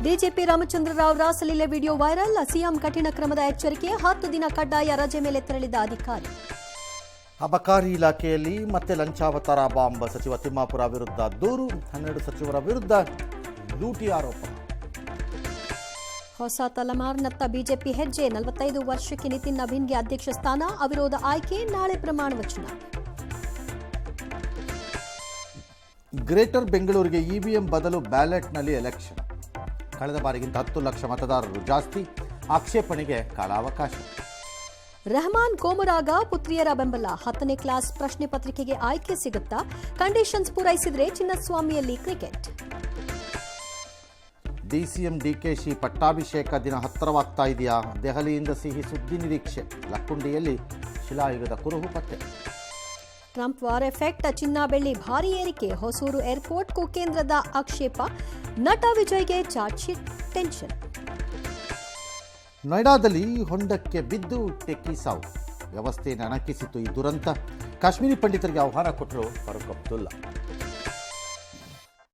DGP Ramachandra Rao ರಾಸಲೀಲೆ video viral. CM ಕಠಿಣ ಕ್ರಮದ ಎಚ್ಚರಿಕೆ. 10 ದಿನ ಕಡ್ಡಾಯ ರಜೆ ಮೇಲೆ ತೆರಳಿದ ಅಧಿಕಾರಿ. ಅಬಕಾರಿ ಇಲಾಖೆಯಲ್ಲಿ ಮತ್ತೆ ಲಂಚಾವತಾರ ಬಾಂಬ್. ಸಚಿವ ತಿಮ್ಮಾಪುರ ವಿರುದ್ಧ ದೂರು. 12 ಸಚಿವರ ವಿರುದ್ಧ ಲೂಟಿ ಆರೋಪ. ಹೊಸ ತಲೆಮಾರಿನತ್ತ ಬಿಜೆಪಿ ಹೆಜ್ಜೆ. 45 ವರ್ಷಕ್ಕೆ ನಿತಿನ್ ನವೀನ್ಗೆ ಅಧ್ಯಕ್ಷ ಸ್ಥಾನ. ಅವಿರೋಧ ಆಯ್ಕೆ. ನಾಳೆ ಪ್ರಮಾಣ ವಚನ. ಗ್ರೇಟರ್ ಬೆಂಗಳೂರಿಗೆ ಇವಿಎಂ ಬದಲು ಬ್ಯಾಲೆಟ್ನಲ್ಲಿ ಎಲೆಕ್ಷನ್. ಕಳೆದ ಬಾರಿಗಿಂತ 10 ಲಕ್ಷ ಮತದಾರರು ಜಾಸ್ತಿ. ಆಕ್ಷೇಪಣೆಗೆ ಕಾಲಾವಕಾಶ. ರೆಹಮಾನ್ ಕೋಮರಾಗ ಪುತ್ರಿಯರ ಬೆಂಬಲ. 10ನೇ ಕ್ಲಾಸ್ ಪ್ರಶ್ನೆ ಪತ್ರಿಕೆಗೆ ಆಯ್ಕೆ ಸಿಗುತ್ತಾ? ಕಂಡೀಷನ್ಸ್ ಪೂರೈಸಿದರೆ ಚಿನ್ನಸ್ವಾಮಿಯಲ್ಲಿ ಕ್ರಿಕೆಟ್. ಡಿಸಿಎಂ ಡಿಕೆಶಿ ಪಟ್ಟಾಭಿಷೇಕ ದಿನ ಹತ್ತಿರವಾಗ್ತಾ ಇದೆಯಾ? ದೆಹಲಿಯಿಂದ ಸಿಹಿ ಸುದ್ದಿ ನಿರೀಕ್ಷೆ. ಲಕ್ಕುಂಡಿಯಲ್ಲಿ ಶಿಲಾಯುಗದ ಕುರುಹು ಪತ್ತೆ. Trump war effect. ಚಿನ್ನ ಬೆಳ್ಳಿ ಭಾರೀ ಏರಿಕೆ. ಹೊಸೂರು ಏರ್ಪೋರ್ಟ್ಗೂ ಕೇಂದ್ರದ ಆಕ್ಷೇಪ. ನಟ ವಿಜಯ್ಗೆ ಚಾರ್ಜ್ ಶೀಟ್ ಟೆನ್ಷನ್. ನೋಯ್ಡಾದಲ್ಲಿ ಹೊಂಡಕ್ಕೆ ಬಿದ್ದು ಟೆಕ್ಕಿ ಸಾವು. ವ್ಯವಸ್ಥೆಯನ್ನು ಅಣಕಿಸಿತು ಈ ದುರಂತ. ಕಾಶ್ಮೀರಿ ಪಂಡಿತರಿಗೆ ಆಹ್ವಾನ ಕೊಟ್ಟರು ಫಾರೂಕ್ ಅಬ್ದುಲ್ಲಾ.